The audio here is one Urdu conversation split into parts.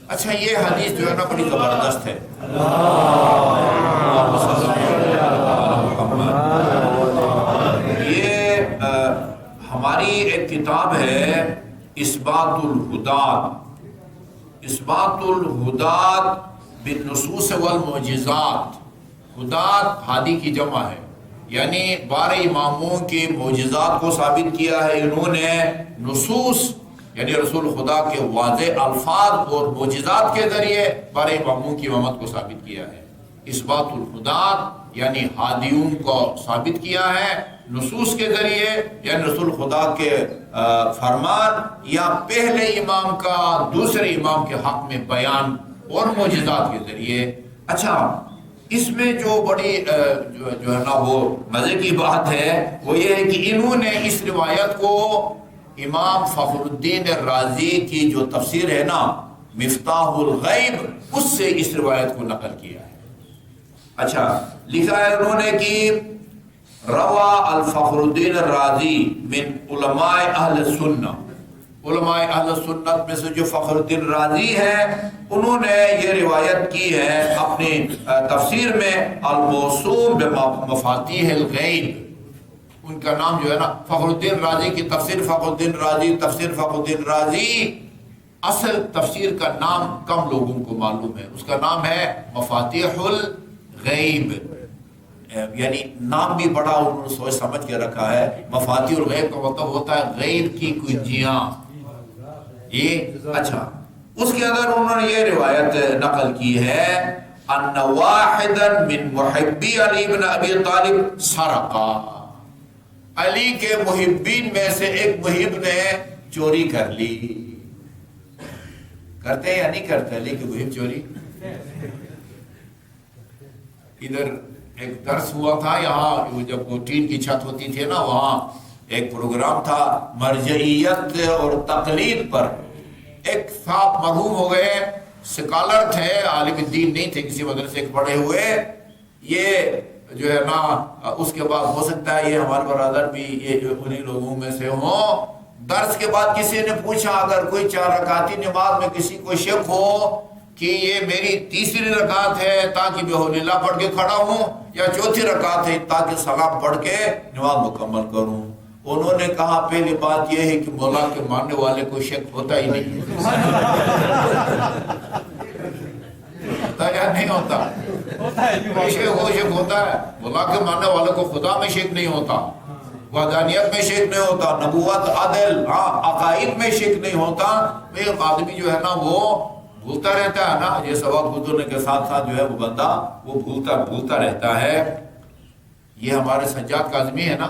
اچھا یہ حدیث جو ہے نا بڑی زبردست ہے. یہ ہماری ایک کتاب ہے اثبات الہدات، اثبات الہدات بالنصوص والمعجزات. ہدات ہادی کی جمع ہے، یعنی 12 اماموں کے معجزات کو ثابت کیا ہے انہوں نے نصوص یعنی رسول خدا کے واضح الفاظ اور معجزات کے ذریعے 12 اماموں کی امامت کو ثابت کیا ہے. اثبات الہدات یعنی ہادیوں کو ثابت کیا ہے نصوص کے ذریعے، یعنی رسول خدا کے فرمان یا پہلے امام کا دوسرے امام کے حق میں بیان اور معجزات کے ذریعے. اچھا اس میں جو بڑی جو ہے نا وہ مزے کی بات ہے وہ یہ ہے کہ انہوں نے اس روایت کو امام فخر الدین الرازی کی جو تفسیر ہے نا مفتاح الغیب اس سے اس روایت کو نقل کیا ہے. اچھا لکھا ہے انہوں نے کہ روا الفخر الدین الرازی من علماء اہل سنہ، علماء اہل سنت میں سے جو فخر الدین رازی ہیں انہوں نے یہ روایت کی ہے اپنی تفسیر میں الموسوم بمفاتیح الغیب. ان کا نام جو ہے نا فخر الدین رازی کی تفسیر، فخر الدین رازی تفسیر فخر الدین رازی، اصل تفسیر کا نام کم لوگوں کو معلوم ہے، اس کا نام ہے مفاتیح الغیب. یعنی نام بھی بڑا انہوں نے سوچ سمجھ کے رکھا ہے. مفاتیح الغیب کا مطلب ہوتا ہے غیب کی کنجیاں. یہ اچھا اس کے اندر انہوں نے یہ روایت نقل کی ہے ان واحدا من محبی علی بن ابی طالب سرقا، علی کے محبین میں سے ایک محب نے چوری کر لی. کرتے ہیں یا نہیں کرتے علی کے محب چوری؟ ادھر ایک درس ہوا تھا یہاں جب وہ ٹین کی چھت ہوتی تھی نا وہاں ایک پروگرام تھا مرجعیت اور تقلید پر. ایک صاحب مرحوم ہو گئے، سکالر تھے، عالم الدین نہیں تھے، کسی مدرسے کے پڑھے ہوئے. یہ جو ہے نا اس کے بعد ہو سکتا ہے یہ ہمارے برادر بھی یہ جو انہی لوگوں میں سے ہوں. درس کے بعد کسی نے پوچھا اگر کوئی 4 رکعتی نماز میں کسی کو شک ہو کہ یہ میری تیسری رکعت ہے تاکہ بحول اللہ پڑھ کے کھڑا ہوں یا چوتھی رکعت ہے تاکہ سلام پڑھ کے نماز مکمل کروں. انہوں نے کہا پہلی بات یہ ہے کہ مولا کے ماننے والے کو شک ہوتا ہی نہیں. ہوتا یا نہیں ہوتا؟ شک ہوتا ہے. مولا کے ماننے والے کو خدا میں شک نہیں ہوتا، وحدانیت میں شک نہیں ہوتا، نبوت عدل عقائد میں شک نہیں ہوتا. ایک آدمی جو ہے نا وہ بھولتا رہتا ہے نا، یہ سبق گزرنے کے ساتھ ساتھ جو ہے وہ بندہ وہ بھولتا رہتا ہے. یہ ہمارے سجاد کاظمی ہے نا،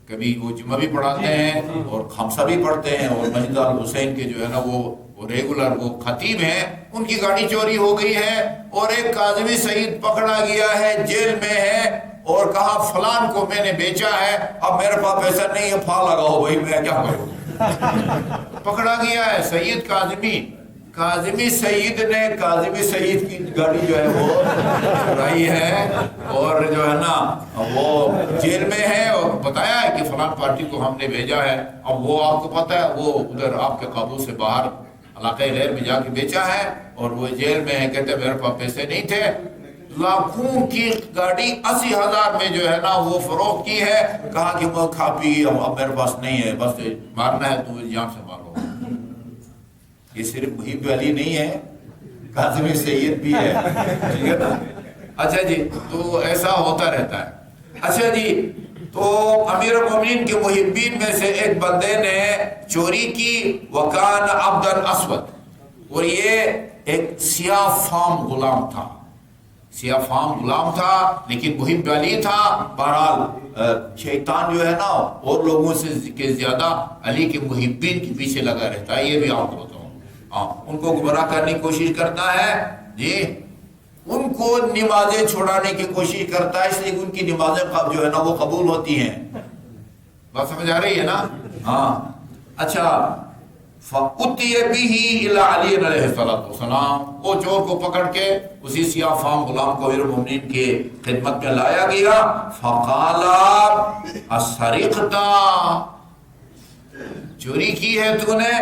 کبھی وہ جمعہ بھی پڑھاتے ہیں اور خمسہ بھی پڑھتے ہیں اور مسجد الحسین کے جو ہے نا وہ ریگولر وہ خطیب ہیں. ان کی گاڑی چوری ہو گئی ہے اور ایک کاظمی سعید پکڑا گیا ہے، جیل میں ہے اور کہا فلان کو میں نے بیچا ہے، اب میرے پاس پیسہ نہیں ہے، پھا لگاؤ بھائی میں کیا کروں. پکڑا گیا ہے سید کاظمی سعید نے کاظمی سعید کی گاڑی جو ہے وہ چرائی ہے اور جو ہے نا وہ جیل میں ہے اور بتایا ہے کہ فلان پارٹی کو ہم نے بھیجا ہے. اب وہ آپ کو پتہ ہے وہ ادھر آپ کے قابو سے باہر علاقہ غیر میں جا کے بیچا ہے اور وہ جیل میں ہے. کہتے میرے پاس پیسے نہیں تھے. لاکھوں کی گاڑی 80,000 میں جو ہے نا وہ فروخت کی ہے. کہا کہ وہ کھا پی اب میرے پاس نہیں ہے، بس مارنا ہے تو جان سے مارو. یہ صرف محب علی نہیں ہے، کاظمی سید بھی ہے. ٹھیک ہے نا؟ اچھا جی تو ایسا ہوتا رہتا ہے. اچھا جی تو امیر المومنین کے محبین میں سے ایک بندے نے چوری کی، وکان عبدن اسود، اور یہ ایک سیاہ فام غلام تھا. سیاہ فام غلام تھا لیکن محب علی تھا. بہرحال شیطان جو ہے نا اور لوگوں سے زیادہ علی کے محبین کے پیچھے لگا رہتا ہے. یہ بھی آپ کو بتاؤں، ان کو گمراہ کرنے کی کوشش کرتا ہے جی، ان کو نمازیں چھوڑانے کی کوشش کرتا ہے، اس لیے ان کی نمازیں جو ہے نا وہ قبول ہوتی ہیں. بات سمجھ آ رہی ہے نا؟ ہاں اچھا. فَأُتِيَ بِهِ إِلَىٰ عَلِيٍّ عَلَيْهِ الصَّلَاةُ وَالسَّلَامُ، وہ چور کو پکڑ کے اسی سیاہ فام غلام کو امیر المومنین کے خدمت میں لایا گیا. فَقَالَ أَسَرِقْتَ، چوری کی ہے تو نے؟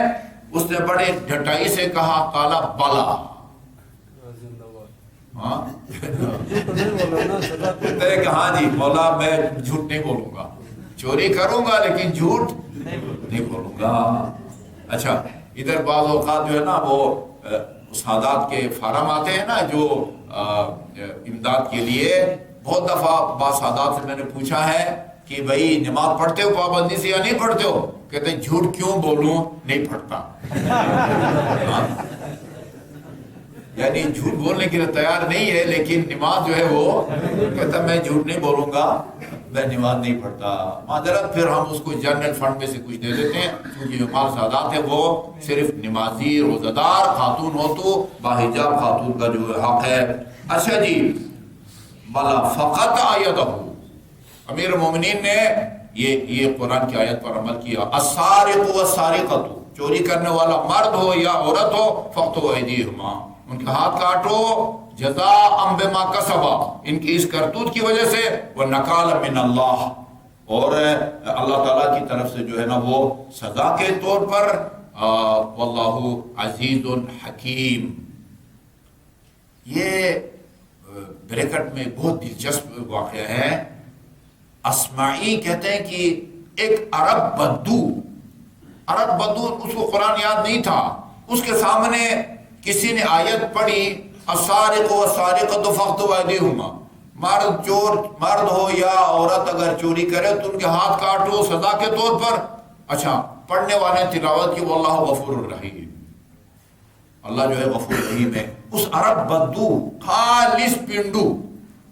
اس نے بڑے ڈٹائی سے کہا کالا بالا. ہاں کہ ہاں جی مولا میں جھوٹ نہیں بولوں گا, چوری کروں گا لیکن جھوٹ نہیں بولوں گا. اچھا ادھر بعض اوقات جو ہے نا وہ سادات کے فارم آتے ہیں نا جو امداد کے لیے. بہت دفعہ بعض سادات سے میں نے پوچھا ہے کہ بھائی نماز پڑھتے ہو پابندی سے یا نہیں پڑھتے ہو؟ کہتے ہیں جھوٹ کیوں بولوں, نہیں پڑھتا. یعنی جھوٹ بولنے کے لیے تیار نہیں ہے لیکن نماز جو ہے وہ کہتا میں جھوٹ نہیں بولوں گا, میں نماز نہیں پڑھتا. معذرت پھر ہم اس کو جنرل فنڈ میں سے کچھ دے دیتے ہیں کیونکہ جو مال سادات ہے وہ صرف نمازی روزہ دار خاتون ہو تو باحجاب خاتون کا جو حق ہے. اچھا جی بلا فقط آیتہ, امیر المومنین نے یہ قرآن کی آیت پر عمل کیا. السارق والسارقۃ, چوری کرنے والا مرد ہو یا عورت ہو, فقطعوا ایدیہما, ان کے ہاتھ کاٹو, جزاء بما کسبا, ان کی اس کرتوت کی وجہ سے, ونکالا من اللہ, اور اللہ تعالیٰ کی طرف سے جو ہے نا وہ سزا کے طور پر. واللہ عزیز حکیم. یہ بریکٹ میں بہت دلچسپ واقعہ ہے. اسماعی کہتے ہیں کہ ایک عرب بدو اس کو قرآن یاد نہیں تھا, اس کے سامنے کسی نے آیت پڑھی السارق والسارقۃ فاقطعوا ایدیہما, مرد ہو یا عورت اگر چوری کرے تو ان کے ہاتھ کاٹو سزا کے طور پر. اچھا پڑھنے والے تلاوت کی واللہ غفور الرحیم, اللہ جو ہے غفور الرحیم ہے. اس عرب بدو خالص پنڈو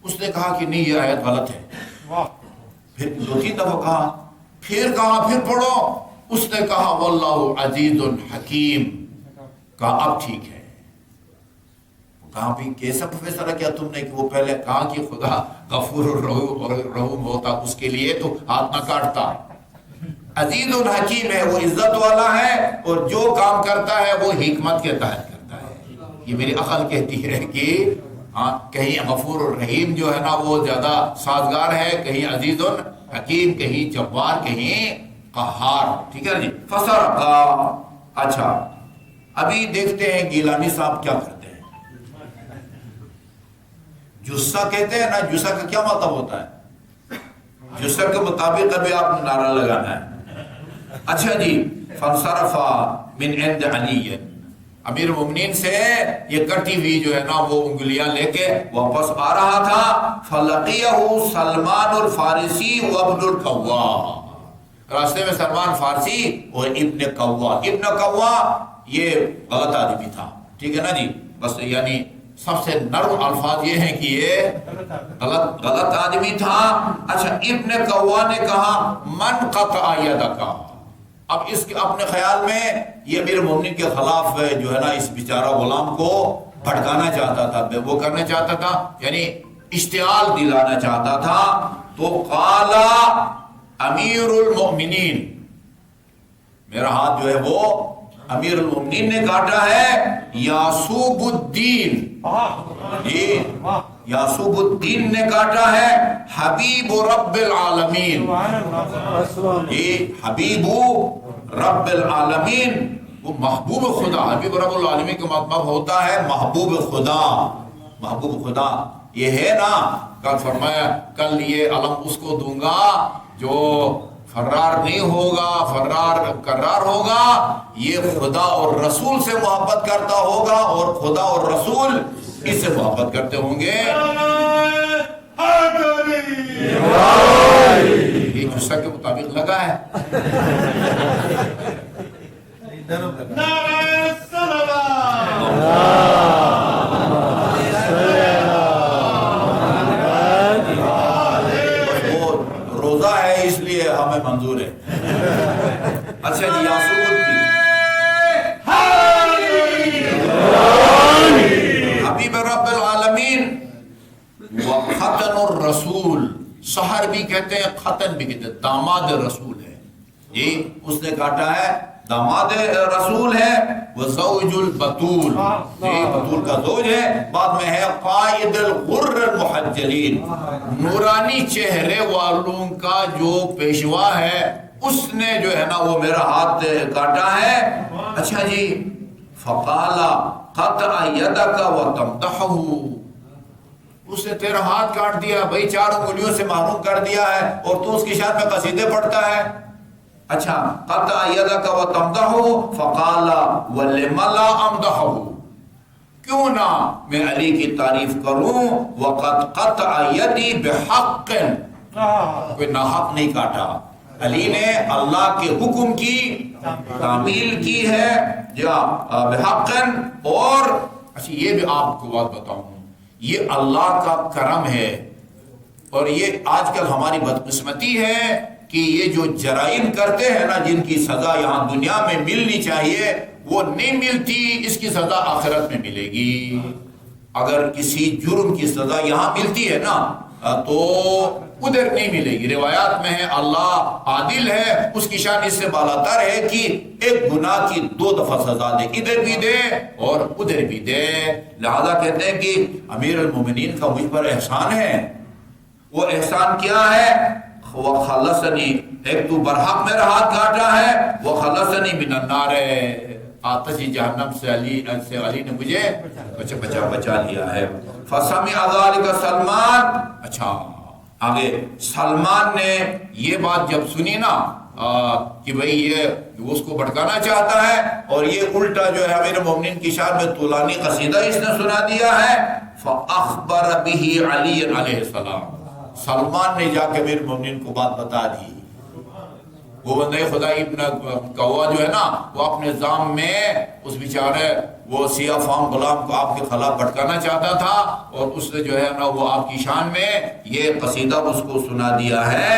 اس نے کہا کہ نہیں یہ آیت غلط ہے. پھر 2-3 دفعہ کہا, پھر پڑھو. اس نے کہا واللہ عزیز حکیم. کہا اب ٹھیک ہے. کہاں بھی کیسا فیصلہ کیا تم نے کہ وہ پہلے کہا کہ خدا غفور الرحیم ہوتا اس کے لیے تو ہاتھ نہ کاٹتا. عزیز الحکیم ہے, وہ عزت والا ہے اور جو کام کرتا ہے وہ حکمت کے تحت کرتا ہے. یہ میری عقل کہتی ہے کہ کہیں غفور الرحیم جو ہے نا وہ زیادہ سازگار ہے, کہیں عزیز الحکیم, کہیں جبار, کہیں قہار. ٹھیک ہے جی. فسرقا. اچھا ابھی دیکھتے ہیں گیلانی صاحب کیا کرتے ہیں. جسہ کہتے ہیں نا, جسہ کا کیا مطلب ہوتا ہے؟ جسہ کے مطابق ابھی آپ نے نعرہ لگانا ہے. اچھا جی فانصرف من عند علی, امیر المومنین سے یہ کٹی ہوئی جو ہے نا وہ انگلیاں لے کے واپس آ رہا تھا. فلقیہ سلمان الفارسی وابن القوا, راستے میں سلمان فارسی اور ابن قوا یہ غلط آدمی تھا. ٹھیک ہے نا جی, بس یعنی سب سے نرم الفاظ یہ ہیں کہ یہ غلط آدمی تھا. اچھا ابن قوا نے کہا من قطع یدک. اب اس کے اپنے خیال میں یہ امیر المومنین کے خلاف جو ہے نا اس بیچارہ غلام کو بھڑکانا چاہتا تھا, وہ کرنا چاہتا تھا, یعنی اشتعال دلانا چاہتا تھا. تو قال امیر المؤمنین, میرا ہاتھ جو ہے وہ امیر المؤمنین نے کاٹا ہے. یعصوب الدین, یعصوب الدین نے کاٹا ہے. حبیب رب العالمین, حبیب رب العالمین, وہ محبوب خدا. حبیب رب العالمین کا مطلب ہوتا ہے محبوب خدا. محبوب خدا یہ ہے نا, کل فرمایا کل یہ علم اس کو دوں گا جو فرار نہیں ہوگا, فرار قرار ہوگا. یہ خدا اور رسول سے محبت کرتا ہوگا اور خدا اور رسول اس سے محبت کرتے ہوں گے. یہ جسہ کے مطابق لگا ہے. روزہ ہے اس لیے ہمیں منظور ہے. اچھا جی یعصوب الدین حبیب رب العالمین وختن الرسول, سحر بھی کہتے ہیں ختن بھی کہتے ہیں, داماد رسول ہے. جی اس نے کاٹا ہے, داماد رسول ہے. وزوج البتول, یہ بتول کا زوج ہے. بعد میں ہے قائد الغر المحجلین, نورانی چہرے والوں کا جو پیشوا ہے, اس نے جو ہے نا وہ میرا ہاتھ کاٹا ہے. اچھا جی. فقال قطع يدك وتمدحه، اس نے تیرا ہاتھ کاٹ دیا بھائی، 4 انگلیوں سے محروم کر دیا ہے اور تو اس کی شان میں قصیدے پڑھتا ہے. اچھا. قطع يدك وتمدحه فقال ولم لا امدحه، کیوں نہ میں علی کی تعریف کروں. وقد قطع يدي بحق، کوئی ناحق نہیں کاٹا. علی نے اللہ کے حکم کی تعمیل کی ہے یا بحق. اور اچھا یہ بھی آپ کو بات بتاؤں، یہ اللہ کا کرم ہے اور یہ آج کل ہماری بدقسمتی ہے کہ یہ جو جرائم کرتے ہیں نا، جن کی سزا یہاں دنیا میں ملنی چاہیے وہ نہیں ملتی، اس کی سزا آخرت میں ملے گی. اگر کسی جرم کی سزا یہاں ملتی ہے نا تو ادھر نہیں ملے گی. روایات میں ہے اللہ عادل ہے، اس کی شان اس سے بالاتر ہے کہ ایک گناہ کی 2 دفعہ سزا دے، ادھر بھی دے اور ادھر بھی دے. لہذا کہتے ہیں کہ امیر المومنین کا مجھ پر احسان ہے. وہ احسان کیا ہے؟ وَخَلَّصَنِي، ایک تو برحق میرا ہاتھ کاٹا ہے. وَخَلَّصَنِي مِنَ النَّارِ، آتش جہنم سے علی نے مجھے بچا لیا ہے. فَسَمِعَ ذَلِكَ سلمان. اچھا آگے سلمان نے یہ بات جب سنی نا کہ بھئی یہ اس کو بھٹکانا چاہتا ہے اور یہ الٹا جو ہے امیر المومنین کی شان میں طولانی قصیدہ اس نے سنا دیا ہے. فَأَخْبَرَ بِهِ عَلِيٌّ علیہ السلام، سلمان نے جا کے امیر المومنین کو بات بتا دی. وہ بندہ خدا ابن کوا جو ہے نا وہ اپنے زام میں اس بیچارے وہ سیاہ فام غلام کو آپ کے خلاف بھٹکانا چاہتا تھا اور اس نے جو ہے نا وہ آپ کی شان میں یہ قصیدہ اس کو سنا دیا ہے.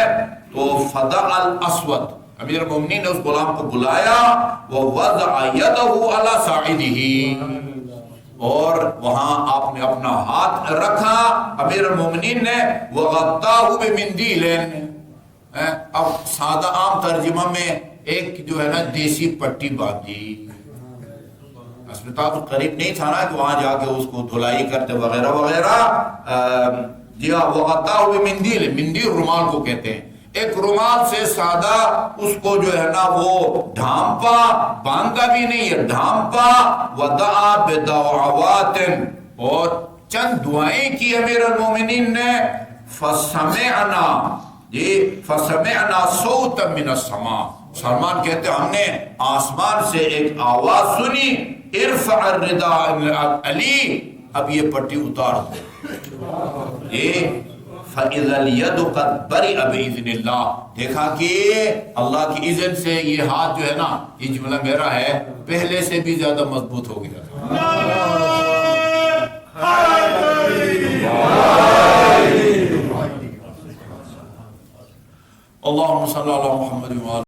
تو فدع الاسود، امیر المومنین نے اس غلام کو بلایا. ووضع يده على ساعده، اور وہاں آپ نے اپنا ہاتھ رکھا امیر المومنین نے. وغطاه بمندیل، اب سادہ عام ترجمہ میں ایک جو ہے نا دیسی پٹی باندھی. اسپتال قریب نہیں تھا نا کہ وہاں جا کے اس کو دھلائی کرتے وغیرہ وغیرہ. جی ہاں. وغطاه بمندیل، مندیل رومال کو کہتے ہیں. ایک رومال سے سادہ اس کو جو ہے نا وہ ڈھانپا، باندھا بھی نہیں ہے، ڈھانپا. ودعا بدعوات، اور چند دعائیں کی امیر المومنین نے. فسمعنا، جی فسمعنا صوتا من السماء، سلمان کہتے ہیں ہم نے آسمان سے ایک آواز سنی. ارفع الرداء علی، اب یہ پٹی اتار دو. یہ فَإِذَا الْيَدُ قَدْ بَرِئَ بِإِذْنِ اللَّهِ، دیکھا کہ اللہ کی اذن سے یہ ہاتھ جو ہے نا، یہ جملہ میرا ہے، پہلے سے بھی زیادہ مضبوط ہو گیا تھا. اللہم صلی اللہ علیہ محمد.